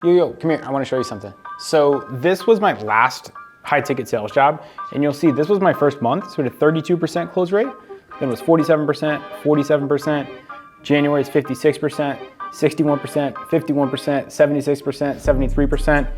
Yo, come here, I wanna show you something. So this was my last high ticket sales job, and you'll see this was my first month, so we had a 32% close rate, then it was 47%, 47%, January is 56%, 61%, 51%, 76%, 73%.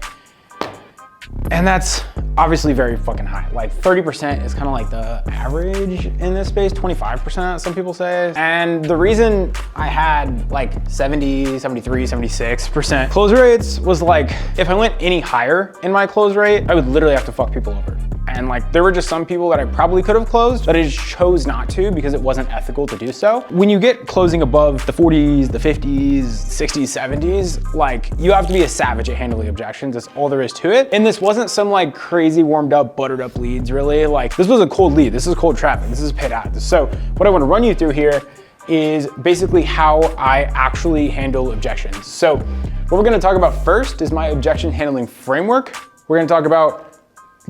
And that's obviously very fucking high. Like 30% is kind of like the average in this space, 25% some people say. And the reason I had like 70, 73, 76% close rates was like, if I went any higher in my close rate, I would literally have to fuck people over. And like, there were just some people that I probably could have closed, but I just chose not to because it wasn't ethical to do so. When you get closing above the 40s, the 50s, 60s, 70s, like you have to be a savage at handling objections. That's all there is to it. And this wasn't some like crazy warmed up, buttered up leads really. Like this was a cold lead. This is cold traffic. This is paid ads. So what I want to run you through here is basically how I actually handle objections. So what we're going to talk about first is my objection handling framework. We're going to talk about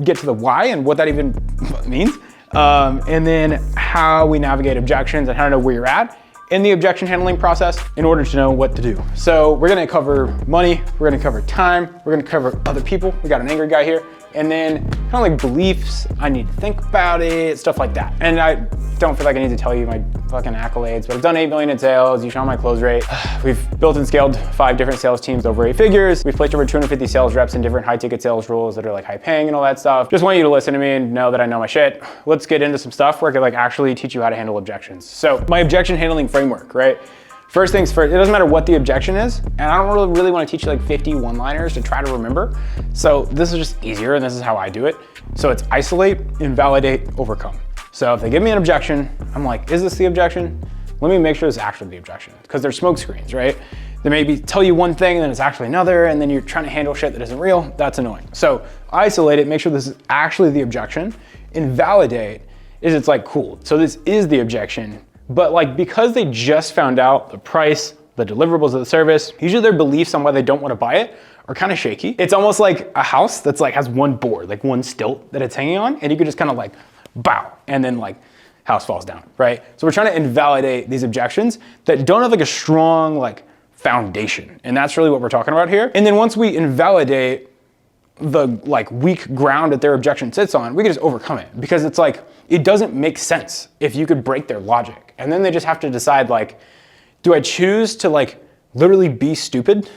get to the why and what that even means, and then how we navigate objections and how to know where you're at in the objection handling process in order to know what to do. So we're gonna cover money, we're gonna cover time, we're gonna cover other people. We got an angry guy here, and then kind of like beliefs, I need to think about it, stuff like that. And I don't feel like I need to tell you my fucking accolades, but I've done 8 million in sales, you saw my close rate. We've built and scaled 5 different sales teams over 8 figures. We've placed over 250 sales reps in different high ticket sales roles that are like high paying and all that stuff. Just want you to listen to me and know that I know my shit. Let's get into some stuff where I could like actually teach you how to handle objections. So my objection handling framework, right? First things first, it doesn't matter what the objection is, and I don't really want to teach you like 50 one-liners to try to remember. So this is just easier, and this is how I do it. So it's isolate, invalidate, overcome. So if they give me an objection, I'm like, is this the objection? Let me make sure it's actually the objection, because they're smoke screens, right? They maybe tell you one thing, and then it's actually another, and then you're trying to handle shit that isn't real. That's annoying. So isolate it, make sure this is actually the objection. Invalidate is it's like, cool, so this is the objection, but like because they just found out the price, the deliverables of the service, usually their beliefs on why they don't want to buy it are kind of shaky. It's almost like a house that's like has one board, like one stilt that it's hanging on, and you could just kind of like bow, and then like house falls down, right? So we're trying to invalidate these objections that don't have like a strong like foundation, and that's really what we're talking about here. And then once we invalidate the like weak ground that their objection sits on, we can just overcome it, because it's like, it doesn't make sense if you could break their logic. And then they just have to decide like, do I choose to like literally be stupid?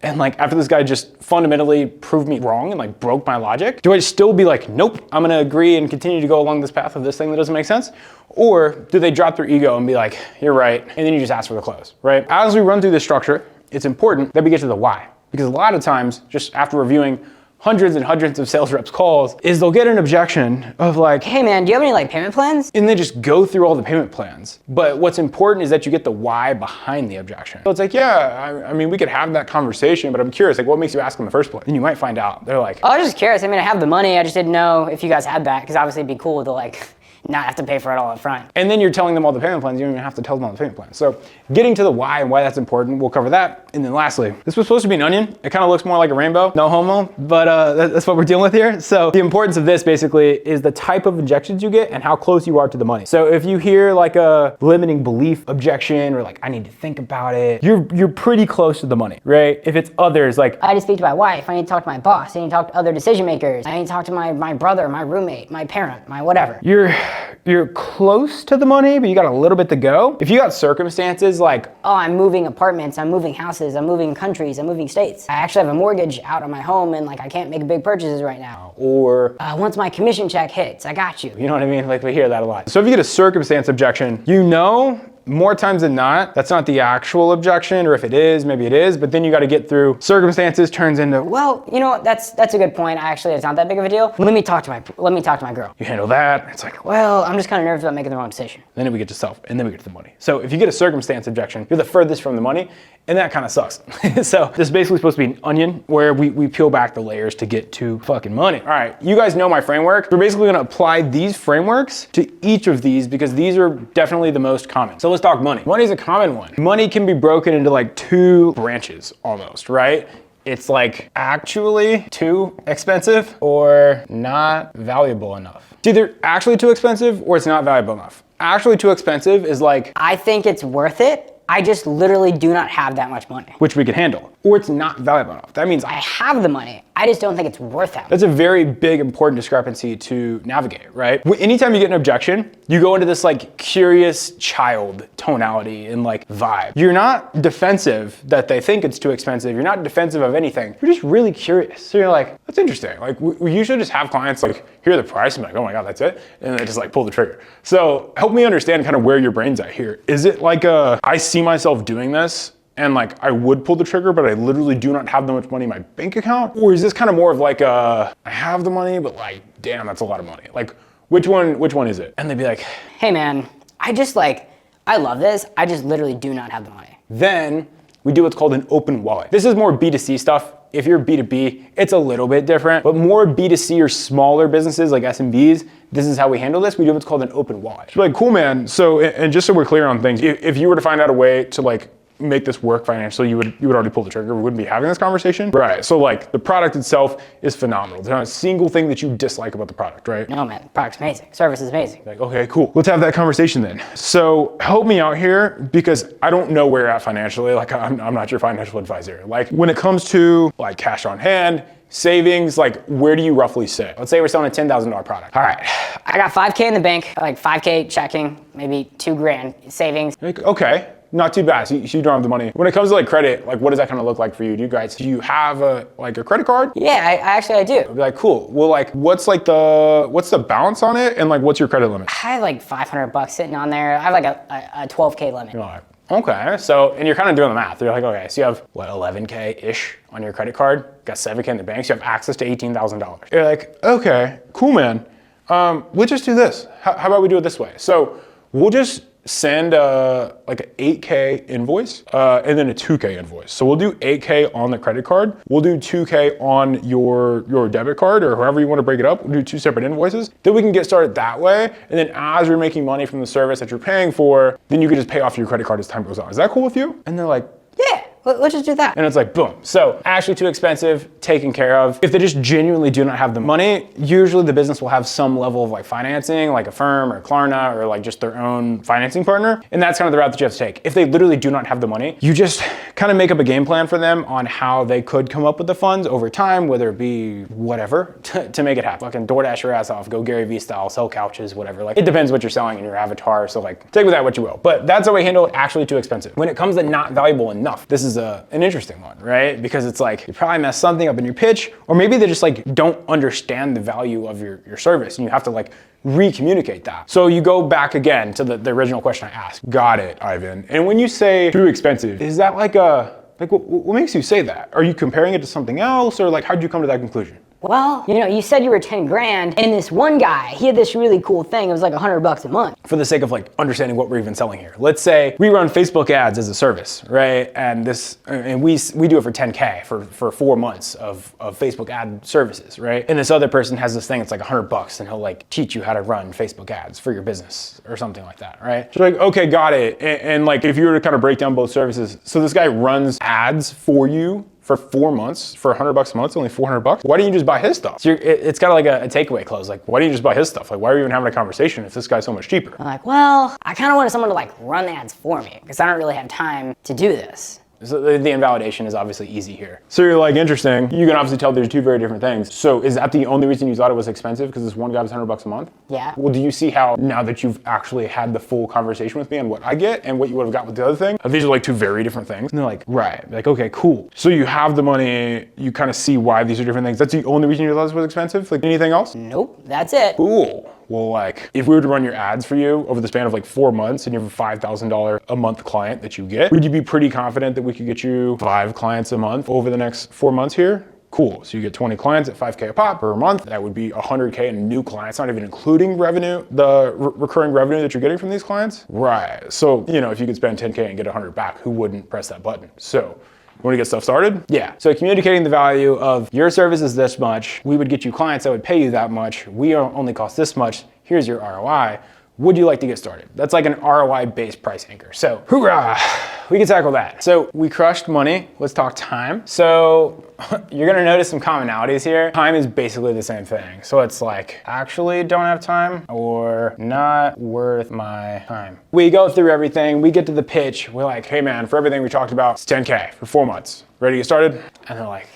And like after this guy just fundamentally proved me wrong and like broke my logic, do I still be like, nope, I'm gonna agree and continue to go along this path of this thing that doesn't make sense? Or do they drop their ego and be like, you're right, and then you just ask for the close, right? As we run through this structure, it's important that we get to the why. Because a lot of times, just after reviewing hundreds and hundreds of sales reps calls, is they'll get an objection of like, hey man, do you have any like payment plans? And they just go through all the payment plans. But what's important is that you get the why behind the objection. So it's like, yeah, I mean, we could have that conversation, but I'm curious, like what makes you ask in the first place? And you might find out, they're like, oh, I was just curious. I mean, I have the money, I just didn't know if you guys had that, because obviously it'd be cool to like not have to pay for it all up front. And then you're telling them all the payment plans, you don't even have to tell them all the payment plans. So getting to the why and why that's important, we'll cover that. And then lastly, this was supposed to be an onion. It kind of looks more like a rainbow, no homo, but that's what we're dealing with here. So the importance of this basically is the type of objections you get and how close you are to the money. So if you hear like a limiting belief objection or like, I need to think about it, you're pretty close to the money, right? If it's others, like, I need to speak to my wife, I need to talk to my boss, I need to talk to other decision makers, I need to talk to my brother, my roommate, my parent, my whatever. You're close to the money, but you got a little bit to go. If you got circumstances like, oh, I'm moving apartments, I'm moving houses, I'm moving countries, I'm moving states. I actually have a mortgage out on my home and like I can't make big purchases right now. Or once my commission check hits, I got you. You know what I mean? Like we hear that a lot. So if you get a circumstance objection, you know, more times than not, that's not the actual objection, or if it is, maybe it is, but then you got to get through circumstances turns into, well, you know what, that's a good point. Actually, it's not that big of a deal. Let me talk to my girl. You handle that, it's like, well, I'm just kind of nervous about making the wrong decision. Then we get to self, and then we get to the money. So if you get a circumstance objection, you're the furthest from the money, and that kind of sucks. So this is basically supposed to be an onion where we peel back the layers to get to fucking money. All right, you guys know my framework. We're basically gonna apply these frameworks to each of these because these are definitely the most common. So let's talk money. Money is a common one. Money can be broken into like 2 branches almost, right? It's like actually too expensive or not valuable enough. It's either actually too expensive or it's not valuable enough. Actually too expensive is like, I think it's worth it. I just literally do not have that much money. Which we can handle. or it's not valuable enough. That means I have the money, I just don't think it's worth it. that's a very big, important discrepancy to navigate, right? Anytime you get an objection, you go into this like curious child tonality and like vibe. You're not defensive that they think it's too expensive. You're not defensive of anything. You're just really curious. So you're like, that's interesting. Like we usually just have clients like hear the price and be like, oh my God, that's it. And they just like pull the trigger. So help me understand kind of where your brain's at here. Is it like I see myself doing this and like I would pull the trigger, but I literally do not have that much money in my bank account? Or is this kind of more of like I have the money, but like, damn, that's a lot of money. Like which one is it? And they'd be like, hey man, I love this. I just literally do not have the money. then we do what's called an open wallet. This is more B2C stuff. If you're B2B, it's a little bit different, but more B2C or smaller businesses like SMBs, this is how we handle this. We do what's called an open wallet. So like, cool, man. So, and just so we're clear on things, if you were to find out a way to like make this work financially, you would already pull the trigger. We wouldn't be having this conversation. Right, so like the product itself is phenomenal. There's not a single thing that you dislike about the product, right? No man, the product's amazing. Service is amazing. Like, okay, cool. Let's have that conversation then. So help me out here because I don't know where you're at financially. Like I'm not your financial advisor. Like when it comes to like cash on hand, savings, like where do you roughly sit? Let's say we're selling a $10,000 product. All right. I got 5K in the bank, like 5K checking, maybe 2 grand savings. Like, okay. Not too bad, so you don't have the money. When it comes to like credit, like what does that kind of look like for you? Do you have a credit card? Yeah, I do. I'd be like, cool. Well, like what's the balance on it? And like, what's your credit limit? I have like $500 sitting on there. I have like a 12K limit. You're like, okay, so, and you're kind of doing the math. You're like, okay, so you have what, 11K-ish on your credit card, got 7K in the bank, so you have access to $18,000. You're like, okay, cool, man. We'll just do this. How about we do it this way? So we'll just send like an 8K invoice and then a 2K invoice. So we'll do 8K on the credit card. We'll do 2K on your debit card or however you want to break it up. We'll do 2 separate invoices. Then we can get started that way. And then as you're making money from the service that you're paying for, then you can just pay off your credit card as time goes on. Is that cool with you? And they're like, Yeah, let's just do that. and it's like, boom. So actually too expensive, taken care of. If they just genuinely do not have the money, usually the business will have some level of like financing, like a firm or Klarna or like just their own financing partner. And that's kind of the route that you have to take. If they literally do not have the money, you just kind of make up a game plan for them on how they could come up with the funds over time, whether it be whatever, to make it happen. Fucking DoorDash your ass off, go Gary Vee style, sell couches, whatever. Like it depends what you're selling in your avatar. So like take with that what you will. But that's how we handle it. Actually too expensive. When it comes to not valuable enough, this is an interesting one, right? Because it's like you probably messed something up in your pitch, or maybe they just like don't understand the value of your service and you have to like re-communicate that. So you go back again to the original question I asked. Got it, Ivan. And when you say too expensive, is that like what makes you say that? Are you comparing it to something else, or like how'd you come to that conclusion? Well, you said you were 10 grand, and this one guy, he had this really cool thing. It was like $100 a month. For the sake of like understanding what we're even selling here, let's say we run Facebook ads as a service, right? And we do it for 10K for 4 months of Facebook ad services, right? And this other person has this thing, it's like $100, and he'll like teach you how to run Facebook ads for your business or something like that, right? So like, okay, got it. And like if you were to kind of break down both services, so this guy runs ads for you for 4 months for $100 a month, only $400. Why don't you just buy his stuff? So it's kind of like a takeaway clause. Like, why don't you just buy his stuff? Like, why are we even having a conversation if this guy's so much cheaper? I'm like, well, I kind of wanted someone to like run ads for me because I don't really have time to do this. So the invalidation is obviously easy here. So you're like, interesting. You can obviously tell there's 2 very different things. So is that the only reason you thought it was expensive? Because this one guy was $100 a month? Yeah. Well, do you see how now that you've actually had the full conversation with me on what I get and what you would have got with the other thing, these are like 2 very different things. And they're like, right. Like, okay, cool. So you have the money, you kind of see why these are different things. That's the only reason you thought this was expensive? Like anything else? Nope, that's it. Cool. Well, like if we were to run your ads for you over the span of like 4 months and you have a $5,000 a month client that you get, would you be pretty confident that we could get you 5 clients a month over the next 4 months here? Cool. So you get 20 clients at 5K a pop per month. That would be 100K in new clients, not even including revenue, the recurring revenue that you're getting from these clients. Right. So, if you could spend 10K and get 100 back, who wouldn't press that button? So you want to get stuff started? Yeah. So communicating the value of your service is this much. We would get you clients that would pay you that much. We only cost this much. Here's your ROI. would you like to get started? That's like an ROI-based price anchor. So hoorah, we can tackle that. So we crushed money. Let's talk time. So you're gonna notice some commonalities here. Time is basically the same thing. So it's like, actually don't have time or not worth my time. We go through everything, we get to the pitch. We're like, hey man, for everything we talked about, it's 10K for 4 months. Ready to get started? And they're like,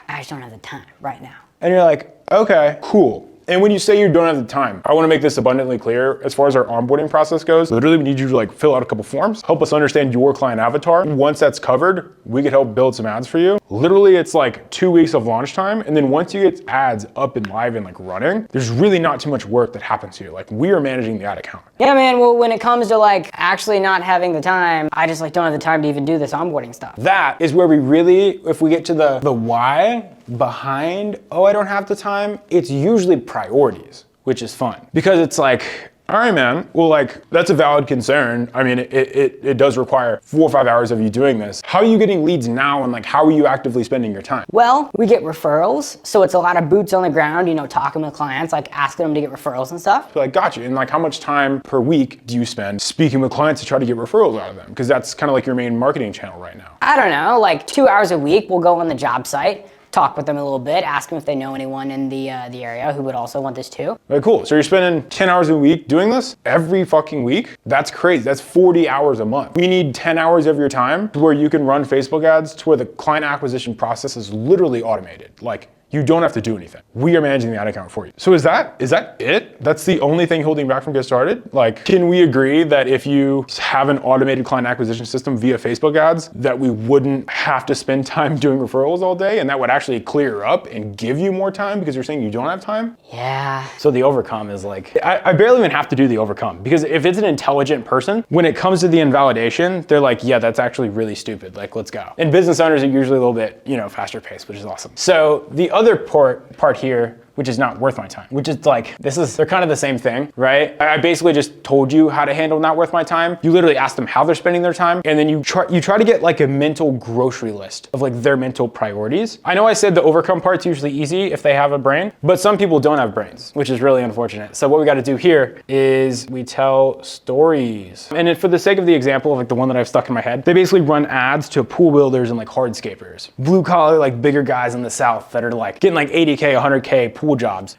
I just don't have the time right now. and you're like, okay, cool. And when you say you don't have the time, I want to make this abundantly clear. As far as our onboarding process goes, literally we need you to like fill out a couple forms, help us understand your client avatar. Once that's covered, we could help build some ads for you. Literally it's like 2 weeks of launch time. And then once you get ads up and live and like running, there's really not too much work that happens here. Like we are managing the ad account. Yeah, man, well, when it comes to like actually not having the time, I just like don't have the time to even do this onboarding stuff. That is where we really, if we get to the why behind, oh, I don't have the time, it's usually priorities, which is fun. Because it's like, all right, man, well, like, that's a valid concern. I mean, it does require 4 or 5 hours of you doing this. How are you getting leads now, and like, how are you actively spending your time? Well, we get referrals, so it's a lot of boots on the ground, you know, talking with clients, like asking them to get referrals and stuff. Like, gotcha. And like, how much time per week do you spend speaking with clients to try to get referrals out of them? Because that's kind of like your main marketing channel right now. I don't know, like 2 hours a week, we'll go on the job site, talk with them a little bit, ask them if they know anyone in the area who would also want this too. Okay, cool. So you're spending 10 hours a week doing this every fucking week? That's crazy. That's 40 hours a month. We need 10 hours of your time to where you can run Facebook ads to where the client acquisition process is literally automated. Like, you don't have to do anything. We are managing the ad account for you. So is that it? That's the only thing holding back from getting started? Like, can we agree that if you have an automated client acquisition system via Facebook ads, that we wouldn't have to spend time doing referrals all day, and that would actually clear up and give you more time because you're saying you don't have time? Yeah. So the overcome is like, I barely even have to do the overcome, because if it's an intelligent person, when it comes to the invalidation, they're like, yeah, that's actually really stupid. Like, let's go. And business owners are usually a little bit, faster paced, which is awesome. So the other part here, which is not worth my time, which is like, they're kind of the same thing, right? I basically just told you how to handle not worth my time. You literally ask them how they're spending their time, and then you try to get like a mental grocery list of like their mental priorities. I know I said the overcome part's usually easy if they have a brain, but some people don't have brains, which is really unfortunate. So what we got to do here is we tell stories. And for the sake of the example of like the one that I've stuck in my head, they basically run ads to pool builders and like hardscapers, blue collar, like bigger guys in the South that are like getting like 80K, 100K pool jobs.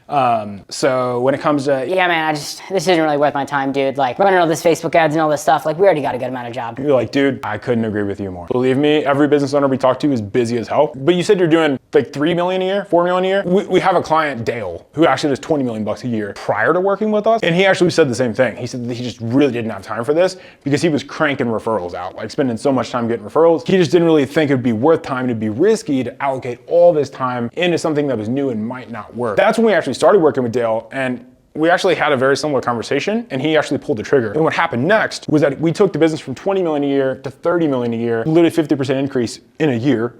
So when it comes to, Yeah, man, this isn't really worth my time, dude. Like, running all this Facebook ads and all this stuff, like, we already got a good amount of job. you're like, dude, I couldn't agree with you more. Believe me, every business owner we talk to is busy as hell. But you said you're doing like 3 million a year, 4 million a year. We have a client, Dale, who actually does 20 million bucks a year prior to working with us. And he actually said the same thing. He said that he just really didn't have time for this because he was cranking referrals out, like spending so much time getting referrals. He just didn't really think it'd be worth time, it'd be risky to allocate all this time into something that was new and might not work. That's when we actually started working with Dale, and we actually had a very similar conversation, and he actually pulled the trigger. And what happened next was that we took the business from 20 million a year to 30 million a year, literally 50% increase in a year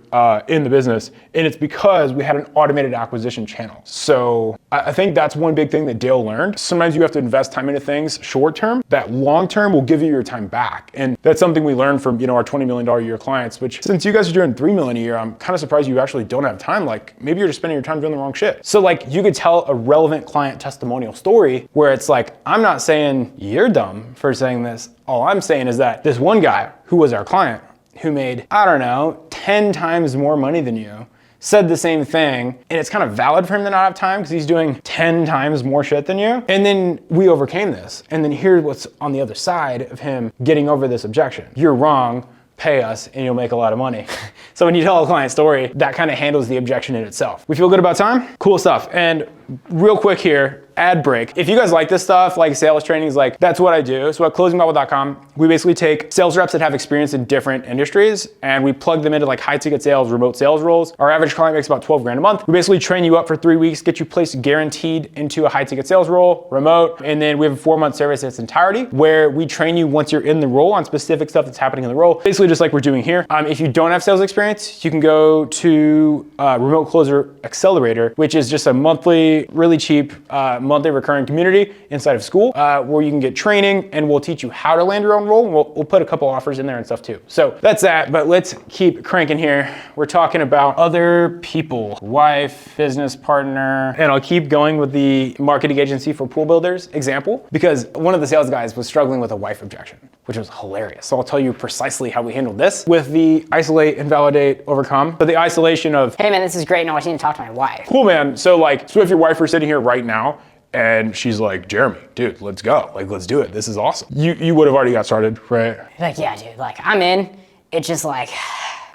in the business. And it's because we had an automated acquisition channel. So I think that's one big thing that Dale learned. Sometimes you have to invest time into things short term that long term will give you your time back. And that's something we learned from our $20 million a year clients, which since you guys are doing 3 million a year, I'm kind of surprised you actually don't have time. Like maybe you're just spending your time doing the wrong shit. So like you could tell a relevant client testimonial story where it's like, I'm not saying you're dumb for saying this. All I'm saying is that this one guy who was our client who made, I don't know, 10 times more money than you said the same thing, and it's kind of valid for him to not have time because he's doing 10 times more shit than you. And then we overcame this. And then here's what's on the other side of him getting over this objection. You're wrong. Pay us and you'll make a lot of money. So when you tell a client story, that kind of handles the objection in itself. We feel good about time? Cool stuff. And real quick here, ad break. If you guys like this stuff, like sales trainings, like that's what I do. So at closingbubble.com, we basically take sales reps that have experience in different industries and we plug them into like high ticket sales, remote sales roles. Our average client makes about 12 grand a month. We basically train you up for 3 weeks, get you placed guaranteed into a high ticket sales role, remote. And then we have a 4-month service in its entirety where we train you once you're in the role on specific stuff that's happening in the role. Basically just like we're doing here. If you don't have sales experience, you can go to Remote Closer Accelerator, which is just a monthly a really cheap monthly recurring community inside of school where you can get training, and we'll teach you how to land your own role. We'll put a couple offers in there and stuff too. So that's that, but let's keep cranking here. We're talking about other people, wife, business partner, and I'll keep going with the marketing agency for pool builders example, because one of the sales guys was struggling with a wife objection, which was hilarious. So I'll tell you precisely how we handled this with the isolate, invalidate, overcome. But the isolation of, hey man, this is great. No, I just need to talk to my wife. cool man. So if your wife were sitting here right now and she's like, Jeremy, dude, let's go. Like, let's do it. This is awesome. You would have already got started, right? Like, yeah, dude, like I'm in. It's just like,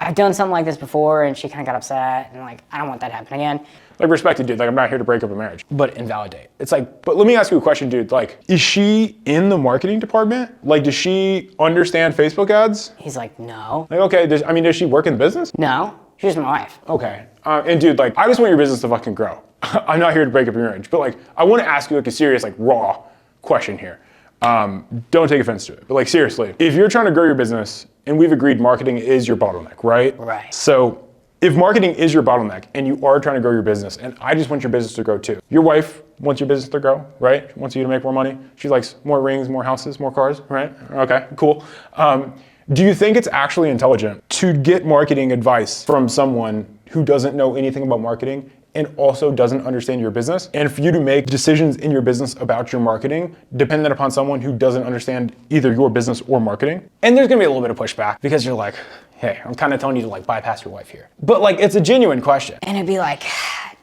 I've done something like this before and she kind of got upset and like, I don't want that to happen again. Like, respect it, dude. Like, I'm not here to break up a marriage, but invalidate. It's like, but let me ask you a question, dude. Like, is she in the marketing department? Like, does she understand Facebook ads? He's like, no. Like, okay, does she work in the business? No, she's my wife. Okay. And dude, like, I just want your business to fucking grow. I'm not here to break up your marriage, but like, I want to ask you like a serious, like raw question here. Don't take offense to it, but like seriously, if you're trying to grow your business and we've agreed marketing is your bottleneck, right? Right. So if marketing is your bottleneck and you are trying to grow your business, and I just want your business to grow too. Your wife wants your business to grow, right? She wants you to make more money. She likes more rings, more houses, more cars, right? Okay, cool. Do you think it's actually intelligent to get marketing advice from someone who doesn't know anything about marketing and also doesn't understand your business, and for you to make decisions in your business about your marketing dependent upon someone who doesn't understand either your business or marketing? And there's gonna be a little bit of pushback because you're like, hey, I'm kind of telling you to like bypass your wife here. But like, it's a genuine question. And it'd be like,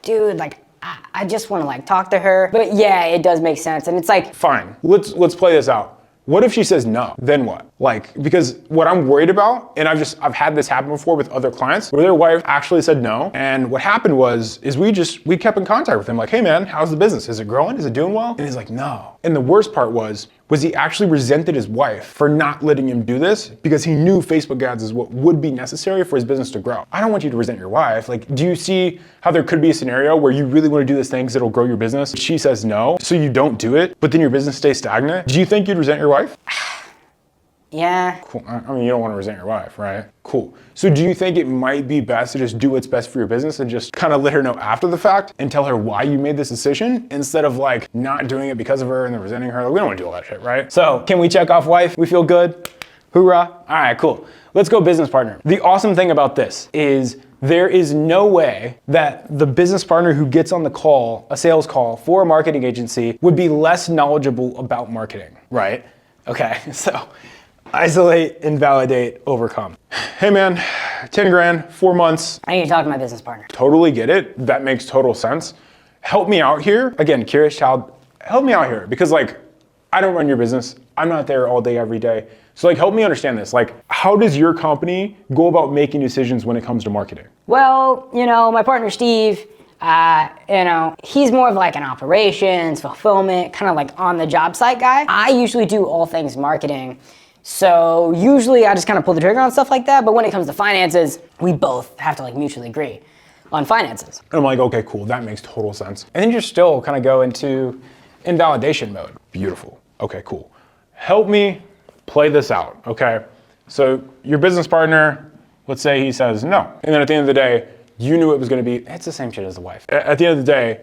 dude, like, I just want to like talk to her. But yeah, it does make sense. And it's like, fine, let's play this out. What if she says no? Then what? Like, because what I'm worried about, and I've had this happen before with other clients, where their wife actually said no. And what happened is we kept in contact with him, like, hey man, how's the business? Is it growing? Is it doing well? And he's like, no. And the worst part was he actually resented his wife for not letting him do this because he knew Facebook ads is what would be necessary for his business to grow. I don't want you to resent your wife. Like, do you see how there could be a scenario where you really want to do this thing because it'll grow your business? She says no, so you don't do it, but then your business stays stagnant. Do you think you'd resent your wife? yeah. Cool. I mean, you don't want to resent your wife, right? Cool. So do you think it might be best to just do what's best for your business and just kind of let her know after the fact and tell her why you made this decision instead of like not doing it because of her and then resenting her? Like, we don't want to do all that shit, right? So can we check off wife? We feel good? Hoorah. All right, cool. Let's go business partner. The awesome thing about this is there is no way that the business partner who gets on the call, a sales call for a marketing agency, would be less knowledgeable about marketing, right? Okay, so isolate, invalidate, overcome. Hey man, 10 grand, 4 months. I need to talk to my business partner. Totally get it. That makes total sense. Help me out here. Again, curious child, help me out here because like, I don't run your business. I'm not there all day, every day. So like, help me understand this. Like, how does your company go about making decisions when it comes to marketing? Well, my partner, Steve, he's more of like an operations, fulfillment, kind of like on the job site guy. I usually do all things marketing. So usually I just kind of pull the trigger on stuff like that. But when it comes to finances, we both have to like mutually agree on finances. And I'm like, okay, cool. That makes total sense. And then you still kind of go into invalidation mode. Beautiful. Okay, cool. Help me play this out. Okay. So your business partner, let's say he says no. And then at the end of the day, you knew it was going to be, it's the same shit as the wife. At the end of the day,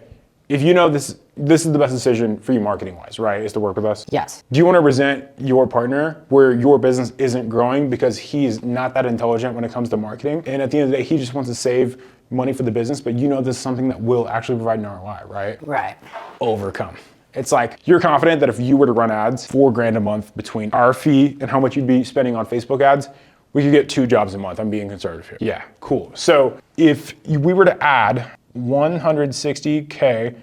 if you know this is the best decision for you marketing wise, right? Is to work with us. Yes. Do you want to resent your partner where your business isn't growing because he's not that intelligent when it comes to marketing? And at the end of the day, he just wants to save money for the business, but you know this is something that will actually provide an ROI, right? Right. Overcome. It's like, you're confident that if you were to run ads, $4,000 a month between our fee and how much you'd be spending on Facebook ads, we could get 2 jobs a month. I'm being conservative here. Yeah, cool. So if we were to add $160K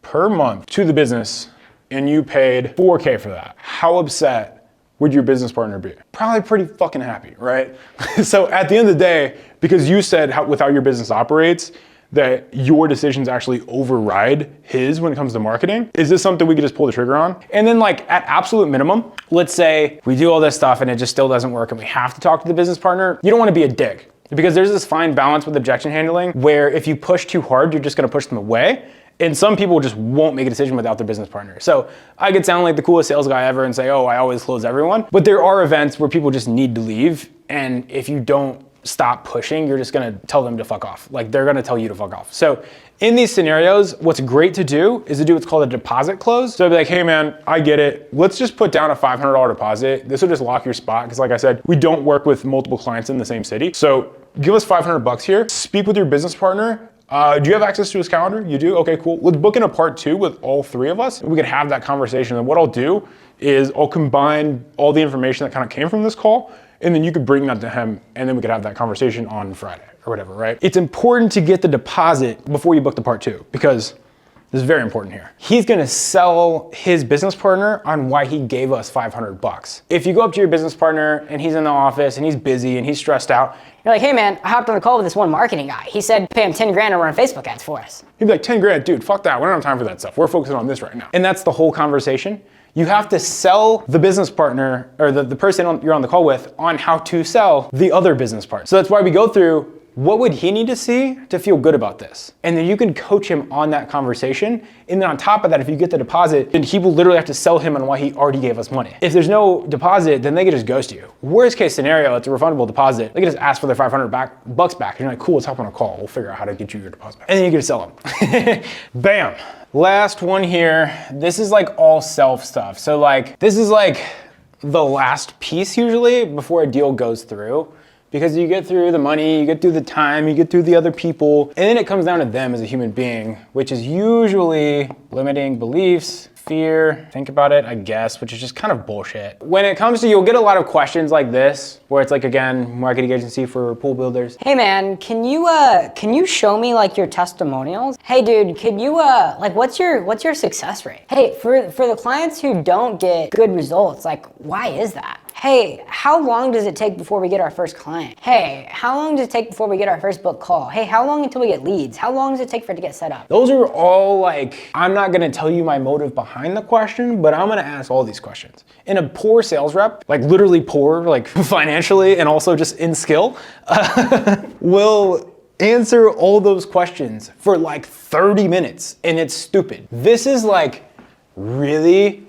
per month to the business and you paid $4K for that, how upset would your business partner be? Probably pretty fucking happy, right? So at the end of the day, because you said with how your business operates, that your decisions actually override his when it comes to marketing, is this something we could just pull the trigger on? And then like at absolute minimum, let's say we do all this stuff and it just still doesn't work and we have to talk to the business partner, you don't want to be a dick. Because there's this fine balance with objection handling where if you push too hard, you're just gonna push them away. And some people just won't make a decision without their business partner. So I could sound like the coolest sales guy ever and say, oh, I always close everyone. But there are events where people just need to leave. And if you don't stop pushing, you're just gonna tell them to fuck off. Like they're gonna tell you to fuck off. So in these scenarios, what's great to do is to do what's called a deposit close. So I'd be like, hey man, I get it. Let's just put down a $500 deposit. This will just lock your spot. Because like I said, we don't work with multiple clients in the same city. So give us $500 here, speak with your business partner. Do you have access to his calendar? You do? Okay, cool. Let's book in a part 2 with all 3 of us. We could have that conversation. And what I'll do is I'll combine all the information that kind of came from this call, and then you could bring that to him, and then we could have that conversation on Friday or whatever, right? It's important to get the deposit before you book the part 2, because this is very important here. He's gonna sell his business partner on why he gave us $500. If you go up to your business partner and he's in the office and he's busy and he's stressed out, you're like, hey man, I hopped on a call with this one marketing guy. He said pay him 10 grand to run Facebook ads for us. He'd be like, 10 grand, dude, fuck that. We don't have time for that stuff. We're focusing on this right now. And that's the whole conversation. You have to sell the business partner or the person you're on the call with on how to sell the other business partner. So that's why we go through, what would he need to see to feel good about this? And then you can coach him on that conversation. And then on top of that, if you get the deposit, then he will literally have to sell him on why he already gave us money. If there's no deposit, then they can just ghost you. Worst case scenario, it's a refundable deposit. They can just ask for their $500 back. And you're like, cool, let's hop on a call. We'll figure out how to get you your deposit back. And then you get to sell them. Bam. Last one here. This is like all self stuff. So like, this is like the last piece usually before a deal goes through. Because you get through the money, you get through the time, you get through the other people, and then it comes down to them as a human being, which is usually limiting beliefs, fear, think about it, I guess, which is just kind of bullshit. When it comes to, you'll get a lot of questions like this, where it's like, again, marketing agency for pool builders. Hey man, can you show me like your testimonials? Hey dude, can you like what's your success rate? Hey, for the clients who don't get good results, like why is that? Hey, how long does it take before we get our first client? Hey, how long does it take before we get our first book call? Hey, how long until we get leads? How long does it take for it to get set up? Those are all like, I'm not gonna tell you my motive behind the question, but I'm gonna ask all these questions. And a poor sales rep, like literally poor, like financially and also just in skill, will answer all those questions for like 30 minutes and it's stupid. This is like really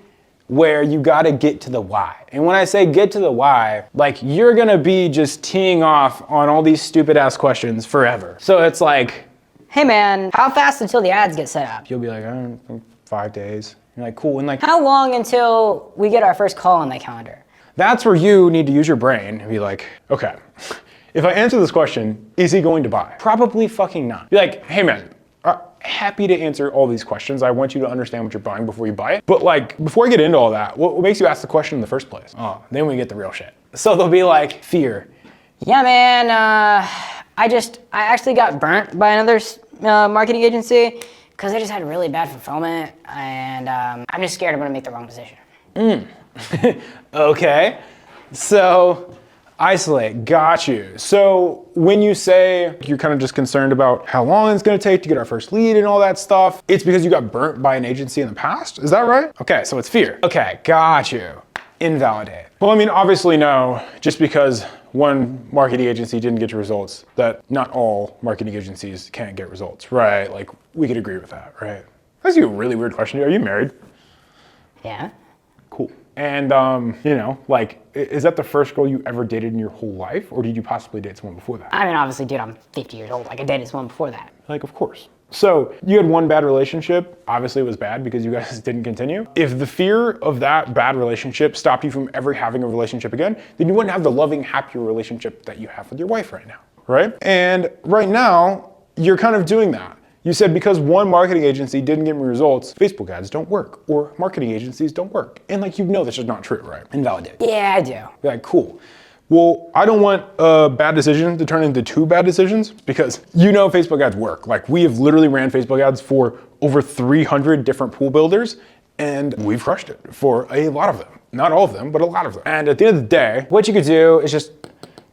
where you gotta get to the why. And when I say get to the why, like you're gonna be just teeing off on all these stupid ass questions forever. So it's like, hey man, how fast until the ads get set up? you'll be like, I don't know, 5 days. You're like, cool, and like, How long until we get our first call on the calendar? that's where you need to use your brain and be like, okay, if I answer this question, is he going to buy? Probably fucking not. Be like, hey man, happy to answer all these questions. I want you to understand what you're buying before you buy it. But like, before I get into all that, what makes you ask the question in the first place? Oh, then we get the real shit. So they'll be like, fear. Yeah man, I actually got burnt by another marketing agency because they just had really bad fulfillment and I'm just scared I'm gonna make the wrong decision. Okay, so isolate, got you. So when you say you're kind of just concerned about how long it's gonna take to get our first lead and all that stuff, it's because you got burnt by an agency in the past, is that right? Okay, so it's fear. Okay, got you. Invalidate. Well, I mean, obviously no, just because one marketing agency didn't get your results, that not all marketing agencies can't get results, right? Like, we could agree with that, right? That's a really weird question. Are you married? Yeah. Cool. And, you know, like, is that the first girl you ever dated in your whole life? Or did you possibly date someone before that? I mean, obviously, dude, I'm 50 years old. Like, I dated someone before that. Like, of course. So you had one bad relationship. Obviously it was bad because you guys didn't continue. If the fear of that bad relationship stopped you from ever having a relationship again, then you wouldn't have the loving, happier relationship that you have with your wife right now, right? And right now, you're kind of doing that. You said because one marketing agency didn't get me results, Facebook ads don't work, or marketing agencies don't work. And like, you know this is not true, right? Invalidate. Yeah, I do. You're like, cool. Well, I don't want a bad decision to turn into 2 bad decisions because you know Facebook ads work. Like, we have literally ran Facebook ads for over 300 different pool builders and we've crushed it for a lot of them. Not all of them, but a lot of them. And at the end of the day, what you could do is just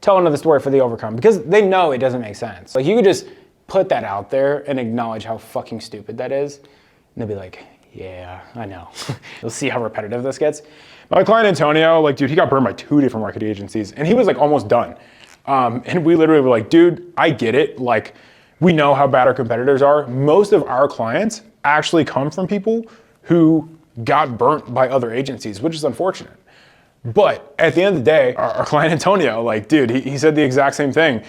tell another story for the Overcome because they know it doesn't make sense. Like, you could just put that out there and acknowledge how fucking stupid that is. And they'll be like, yeah, I know. You'll see how repetitive this gets. My client Antonio, like, dude, he got burned by 2 different marketing agencies and he was like almost done. And we literally were like, dude, I get it. Like, we know how bad our competitors are. Most of our clients actually come from people who got burnt by other agencies, which is unfortunate. But at the end of the day, our client Antonio, like, dude, he said the exact same thing.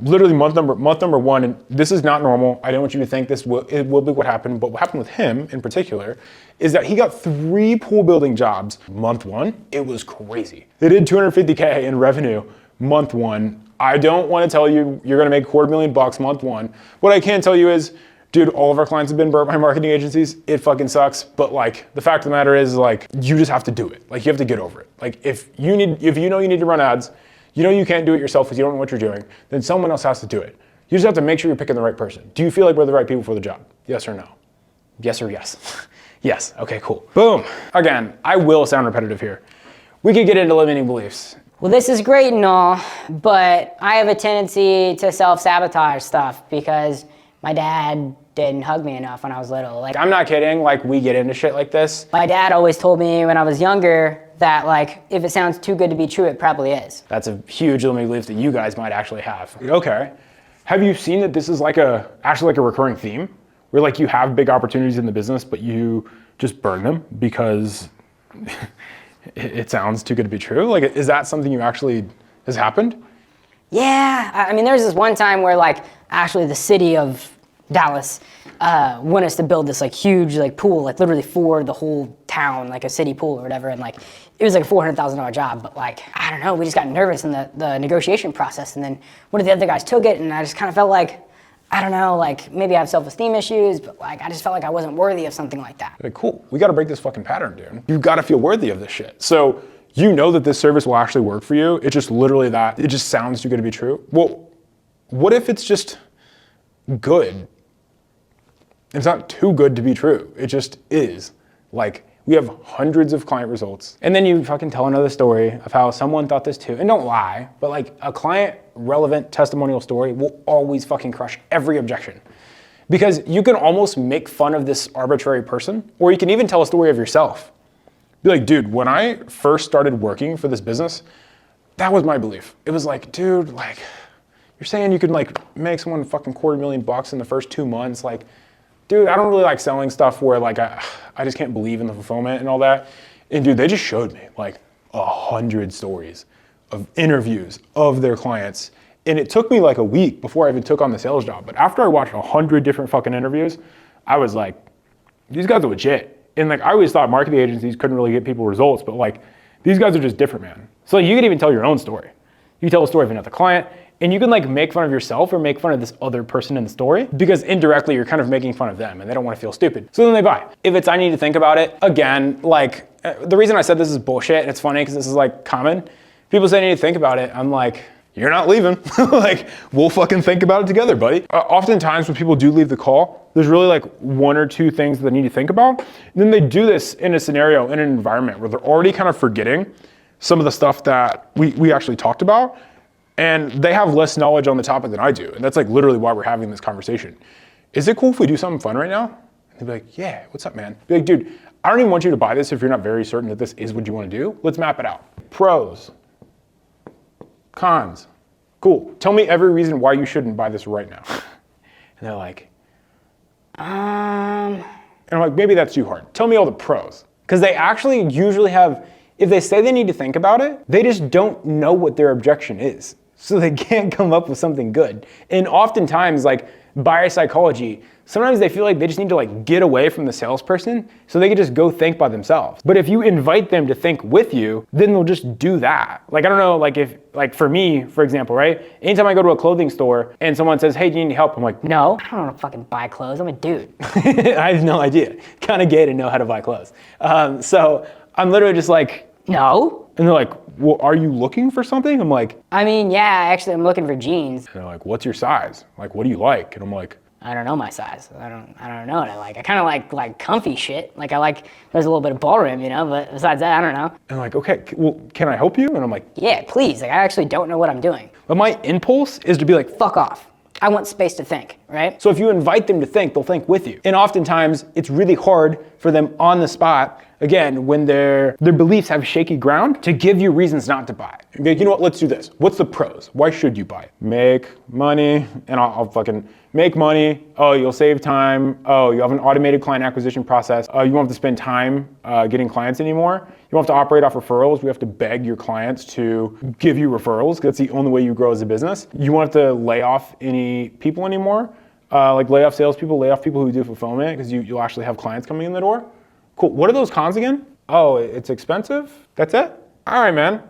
Literally month number one, and this is not normal. I don't want you to think it will be what happened, but what happened with him in particular is that he got 3 pool building jobs month 1. It was crazy. They did $250K in revenue month 1. I don't want to tell you you're gonna make $250,000 month 1. What I can tell you is, dude, all of our clients have been burnt by marketing agencies. It fucking sucks. But like, the fact of the matter is, like, you just have to do it. Like, you have to get over it. Like, if you know you need to run ads, you know you can't do it yourself because you don't know what you're doing, then someone else has to do it. You just have to make sure you're picking the right person. Do you feel like we're the right people for the job? Yes or no? Yes or yes? Yes, okay, cool. Boom. Again, I will sound repetitive here. We could get into limiting beliefs. Well, this is great and all, but I have a tendency to self-sabotage stuff because my dad didn't hug me enough when I was little. Like, I'm not kidding, like, we get into shit like this. my dad always told me when I was younger that, like, if it sounds too good to be true, it probably is. That's a huge limiting belief that you guys might actually have. Okay. Have you seen that this is actually like a recurring theme? Where like you have big opportunities in the business, but you just burn them because it sounds too good to be true? Like, is that something you actually has happened? Yeah, I mean, there was this one time where, like, actually the city of Dallas wanted us to build this, like, huge, like, pool, like, literally for the whole town, like a city pool or whatever, and, like, it was like a $400,000 job, but, like, I don't know, we just got nervous in the negotiation process, and then one of the other guys took it, and I just kind of felt like, I don't know, like, maybe I have self-esteem issues, but, like, I just felt like I wasn't worthy of something like that. Like, cool, we gotta break this fucking pattern, dude. You've gotta feel worthy of this shit. So, you know that this service will actually work for you. It's just literally that. It just sounds too good to be true. Well, what if it's just good? It's not too good to be true. It just is. Like, we have hundreds of client results. And then you fucking tell another story of how someone thought this too. And don't lie, but like a client relevant testimonial story will always fucking crush every objection. Because you can almost make fun of this arbitrary person, or you can even tell a story of yourself. Be like, dude, when I first started working for this business, that was my belief. It was like, dude, like, you're saying you could like make someone fucking $250,000 in the first 2 months. Like, dude, I don't really like selling stuff where like I just can't believe in the fulfillment and all that. And dude, they just showed me like 100 stories of interviews of their clients. And it took me like a week before I even took on the sales job. But after I watched 100 different fucking interviews, I was like, these guys are legit. And like, I always thought marketing agencies couldn't really get people results, but like, these guys are just different, man. So you could even tell your own story. You tell a story of another client, and you can like make fun of yourself or make fun of this other person in the story, because indirectly you're kind of making fun of them and they don't want to feel stupid. So then they buy. If it's I need to think about it, again, like the reason I said this is bullshit, and it's funny because this is like common. People say I need to think about it. I'm like, you're not leaving. Like, we'll fucking think about it together, buddy. Oftentimes when people do leave the call, there's really like 1 or 2 things that they need to think about. And then they do this in a scenario, in an environment where they're already kind of forgetting some of the stuff that we actually talked about. And they have less knowledge on the topic than I do. And that's like literally why we're having this conversation. Is it cool if we do something fun right now? And they'd be like, yeah, what's up, man? Be like, dude, I don't even want you to buy this if you're not very certain that this is what you want to do. Let's map it out. Pros, cons. Cool. Tell me every reason why you shouldn't buy this right now. And they're like, And I'm like, maybe that's too hard. Tell me all the pros. Because they actually usually have, if they say they need to think about it, they just don't know what their objection is. So they can't come up with something good. And oftentimes, like, buyer psychology, sometimes they feel like they just need to like get away from the salesperson so they can just go think by themselves. But if you invite them to think with you, then they'll just do that. Like, I don't know, like if, like for me, for example, right? Anytime I go to a clothing store and someone says, hey, do you need help? I'm like, No, I don't want to fucking buy clothes. I'm a dude. I have no idea. Kind of gay to know how to buy clothes. So I'm literally just like, No. and they're like, well, are you looking for something? I'm like, I mean, yeah, actually, I'm looking for jeans. and they're like, what's your size? Like, what do you like? And I'm like, I don't know my size. I don't know what I like. I kind of like comfy shit. Like I like, there's a little bit of ballroom, you know, but besides that, I don't know. and they're like, okay, well, can I help you? And I'm like, Yeah, please. Like I actually don't know what I'm doing. but my impulse is to be like, Fuck off. I want space to think, right? so if you invite them to think, they'll think with you. And oftentimes, it's really hard for them on the spot again, when their beliefs have shaky ground, to give you reasons not to buy. Be like, you know what, let's do this. What's the pros? Why should you buy it? Make money, and I'll fucking make money. Oh, you'll save time. Oh, you have an automated client acquisition process. Oh, you won't have to spend time getting clients anymore. You won't have to operate off referrals. We have to beg your clients to give you referrals, because that's the only way you grow as a business. You won't have to lay off any people anymore. Like lay off salespeople, lay off people who do fulfillment, because you'll actually have clients coming in the door. Cool. What are those cons again? Oh, it's expensive. That's it? All right, man.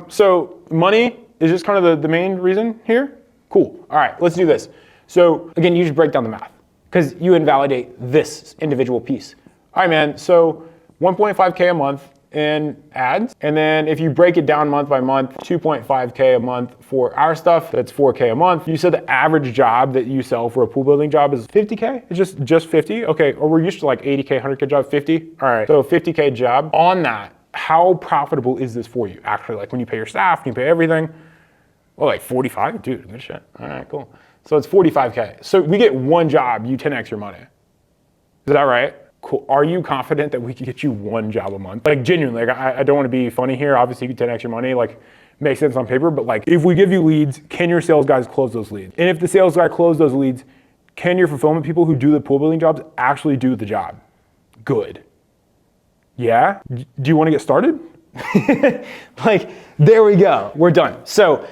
So money is just kind of the main reason here. Cool. All right, let's do this. So again, you just break down the math, because you invalidate this individual piece. All right, man. So 1.5K a month in ads. And then if you break it down month by month, 2.5K a month for our stuff, that's 4K a month. You said the average job that you sell for a pool building job is 50K? It's just 50? Okay, or we're used to like 80K, 100K job, 50? All right, so 50K job. On that, how profitable is this for you? Actually, like when you pay your staff, when you pay everything, well, like 45? Dude, good shit. All right, cool. So it's 45K. So we get one job, you 10X your money. Is that right? Cool. Are you confident that we can get you one job a month? Like genuinely, like I don't want to be funny here. Obviously, you 10X your money, like makes sense on paper, but like if we give you leads, can your sales guys close those leads? And if the sales guy close those leads, can your fulfillment people who do the pool building jobs actually do the job? Good. Yeah? Do you want to get started? Like, there we go. We're done. So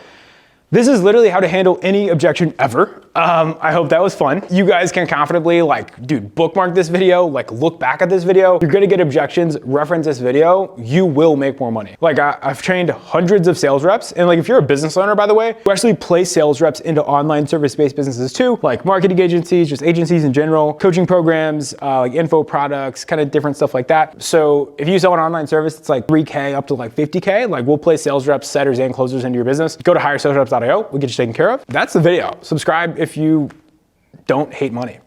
this is literally how to handle any objection ever. I hope that was fun. You guys can confidently dude, bookmark this video, look back at this video. You're gonna get objections, reference this video, you will make more money. I've trained hundreds of sales reps, and if you're a business owner, by the way, we actually place sales reps into online service-based businesses too, like marketing agencies, just agencies in general, coaching programs, info products, kind of different stuff like that. So if you sell an online service, it's like 3K up to 50K, we'll place sales reps, setters, and closers into your business. Go to hiresalesreps.io, we'll get you taken care of. That's the video. Subscribe if you don't hate money.